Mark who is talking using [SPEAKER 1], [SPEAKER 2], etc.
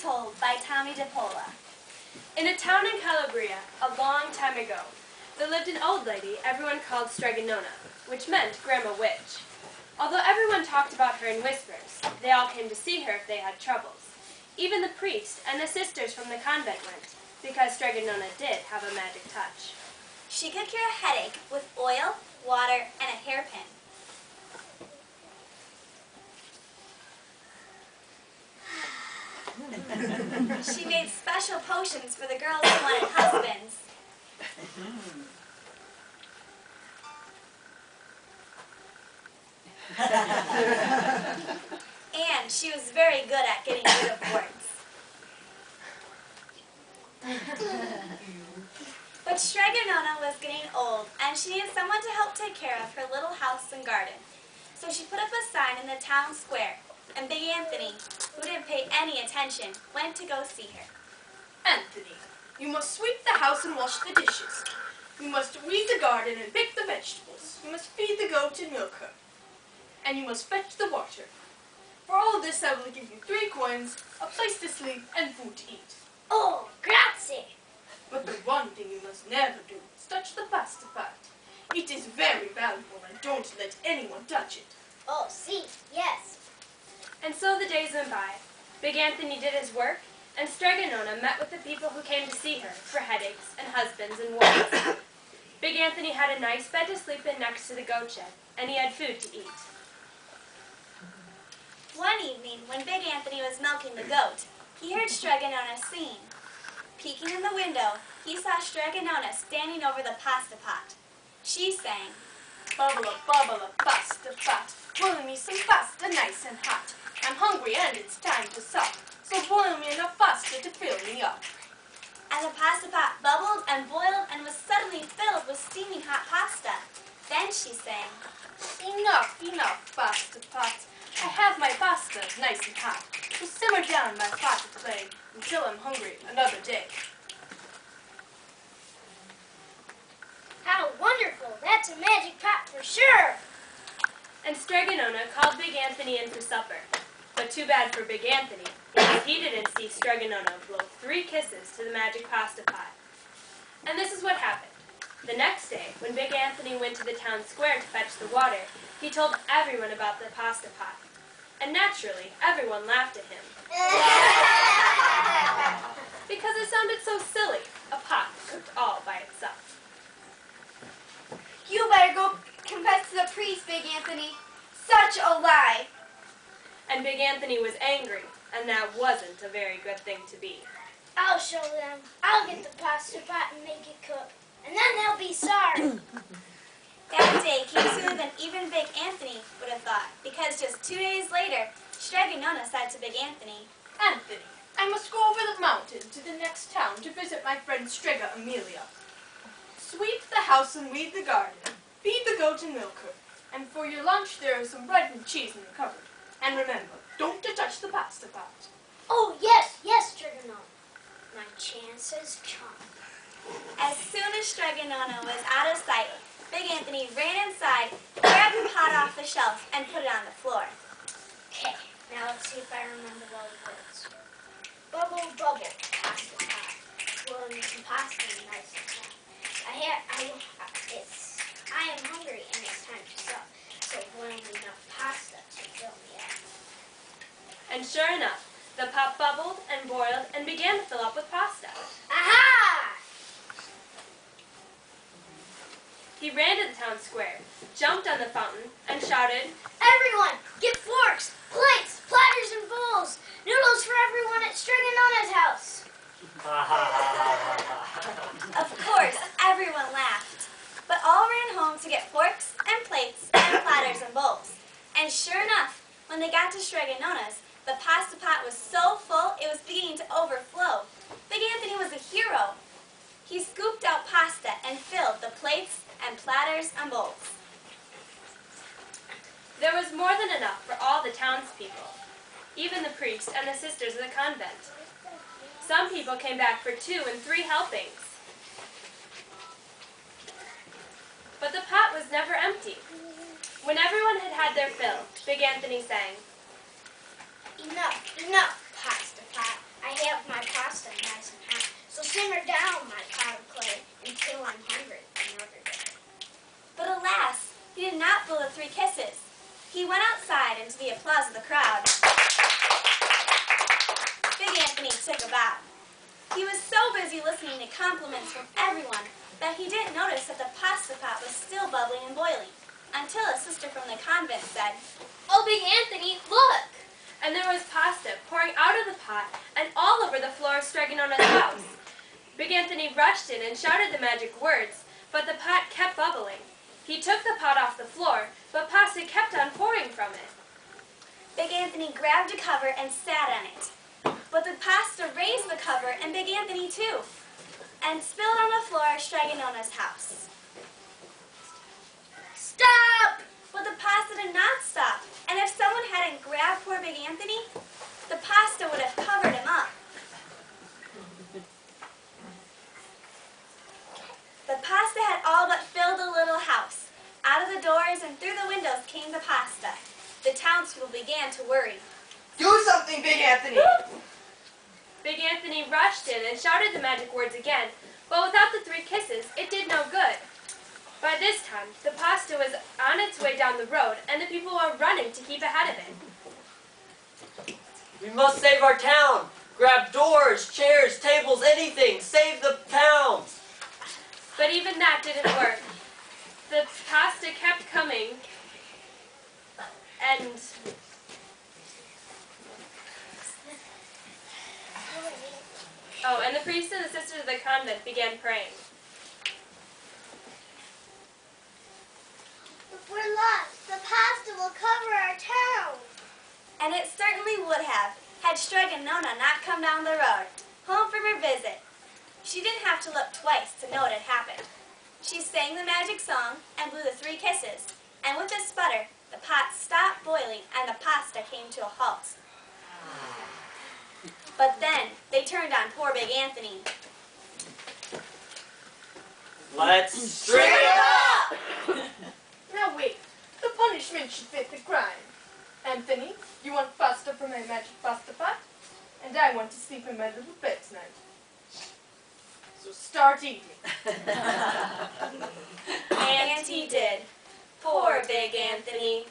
[SPEAKER 1] Told by Tommy DePola.
[SPEAKER 2] In a town in Calabria, a long time ago, there lived an old lady everyone called Strega Nona, which meant Grandma Witch. Although everyone talked about her in whispers, they all came to see her if they had troubles. Even the priest and the sisters from the convent went, because Strega Nona did have a magic touch.
[SPEAKER 1] She could cure a headache with oil, water, and a hairpin. She made special potions for the girls who wanted husbands. And she was very good at getting rid of warts. But Strega Nona was getting old, and she needed someone to help take care of her little house and garden. So she put up a sign in the town square, and Big Anthony, who didn't pay any attention, went to go see her.
[SPEAKER 3] Anthony, you must sweep the house and wash the dishes. You must weed the garden and pick the vegetables. You must feed the goat and milk her. And you must fetch the water. For all this I will give you 3 coins, a place to sleep, and food to eat.
[SPEAKER 4] Oh, grazie!
[SPEAKER 3] But the one thing you must never do is touch the pasta pot. It is very valuable, and don't let anyone touch it.
[SPEAKER 4] Oh, si, yes.
[SPEAKER 2] And so the days went by. Big Anthony did his work, and Strega Nona met with the people who came to see her for headaches and husbands and warts. Big Anthony had a nice bed to sleep in next to the goat shed, and he had food to eat.
[SPEAKER 1] One evening, when Big Anthony was milking the goat, he heard Strega Nona singing. Peeking in the window, he saw Strega Nona standing over the pasta pot. She sang,
[SPEAKER 3] Bubble up, pasta pot. Boil me some pasta nice and hot. I'm hungry and it's time to sup. So boil me enough pasta to fill me up.
[SPEAKER 1] and the pasta pot bubbled and boiled and was suddenly filled with steaming hot pasta. Then she sang,
[SPEAKER 3] Enough, pasta pot. I have my pasta nice and hot. So simmer down my potted clay until I'm hungry another day.
[SPEAKER 4] How wonderful! That's a magic pot for sure!
[SPEAKER 2] And Strega Nona called Big Anthony in for supper. But too bad for Big Anthony, because he didn't see Strega Nona blow 3 kisses to the magic pasta pot. And this is what happened. The next day, when Big Anthony went to the town square to fetch the water, he told everyone about the pasta pot. And naturally, everyone laughed at him. Because it sounded so silly, a pot cooked all by itself.
[SPEAKER 5] You better go confess to the priest, Big Anthony. Such a lie.
[SPEAKER 2] And Big Anthony was angry, and that wasn't a very good thing to be.
[SPEAKER 4] I'll show them. I'll get the pasta pot and make it cook. And then they'll be sorry.
[SPEAKER 1] that day came sooner than even Big Anthony would have thought, because just 2 days later, Strega Nona said to Big Anthony,
[SPEAKER 3] Anthony, I must go over the mountain to the next town to visit my friend Strega Amelia. Sweep the house and weed the garden. Feed the goat and milk her. And for your lunch there is some bread and cheese in the cupboard. And remember, don't touch the pasta pot.
[SPEAKER 4] Oh, yes, Strega Nona. My chance has come.
[SPEAKER 1] As soon as Strega Nona was out of sight, Big Anthony ran inside, grabbed the pot off the shelf, and put it on the floor.
[SPEAKER 4] Okay, now let's see if I remember all the words. Bubble, bubble, pasta pot. Boil me some pasta and nice and hot. I am hungry and it's time to sup. So boil me enough pasta to fill me up.
[SPEAKER 2] And sure enough, the pot bubbled and boiled and began to fill up with pasta.
[SPEAKER 4] Aha!
[SPEAKER 2] He ran to the town square, jumped on the fountain, and shouted,
[SPEAKER 4] Everyone, get forks, plates, platters, and bowls. Noodles for everyone at Strega Nona's house.
[SPEAKER 1] Of course, everyone laughed, but all ran home to get forks and plates and platters and bowls. And sure enough, when they got to Strega Nona's, the pasta pot was so full it was beginning to overflow. Big Anthony was a hero. He scooped out pasta and filled the plates and platters and bowls.
[SPEAKER 2] There was more than enough for all the townspeople, even the priest and the sisters of the convent. Some people came back for 2 and 3 helpings. But the pot was never empty. When everyone had had their fill, Big Anthony sang,
[SPEAKER 4] Enough, pasta pot. I have my pasta nice and hot, so simmer down my pot of clay until I'm hungry another day.
[SPEAKER 1] But alas, he did not blow the 3 kisses. He went outside into the applause of the crowd. Big Anthony took a bow. He was so busy listening to compliments from everyone that he didn't notice that the pasta pot was still bubbling and boiling, until a sister from the convent said,
[SPEAKER 5] Oh, Big Anthony, look!
[SPEAKER 2] And there was pasta pouring out of the pot and all over the floor of Strega Nona's house. Big Anthony rushed in and shouted the magic words, but the pot kept bubbling. He took the pot off the floor, but pasta kept on pouring from it.
[SPEAKER 1] Big Anthony grabbed a cover and sat on it. But the pasta raised the cover and Big Anthony too, and spilled on the floor of Strega Nona's house.
[SPEAKER 5] Stop!
[SPEAKER 1] But the pasta did not stop, and if someone hadn't grabbed poor Big Anthony, the pasta would have covered him up. The pasta had all but filled the little house. Out of the doors and through the windows came the pasta. The townspeople began to worry.
[SPEAKER 3] Do something, Big Anthony!
[SPEAKER 2] Big Anthony rushed in and shouted the magic words again, but without the 3 kisses, it did no good. By this time, the pasta was on its way down the road, and the people were running to keep ahead of it.
[SPEAKER 6] We must save our town. Grab doors, chairs, tables, anything. Save the town.
[SPEAKER 2] But even that didn't work. The pasta kept coming, and and the priest and the sisters of the convent began praying.
[SPEAKER 4] If we're lost, the pasta will cover our town.
[SPEAKER 1] And it certainly would have, had Strega Nona not come down the road, home from her visit. She didn't have to look twice to know what had happened. She sang the magic song and blew the 3 kisses, and with a sputter, the pot stopped boiling and the pasta came to a halt. But then, they turned on poor Big Anthony.
[SPEAKER 6] Let's string it up!
[SPEAKER 3] Now wait, the punishment should fit the crime. Anthony, you want pasta from my magic pasta pot? And I want to sleep in my little bed tonight. So start eating.
[SPEAKER 1] And he did. Poor Big Anthony.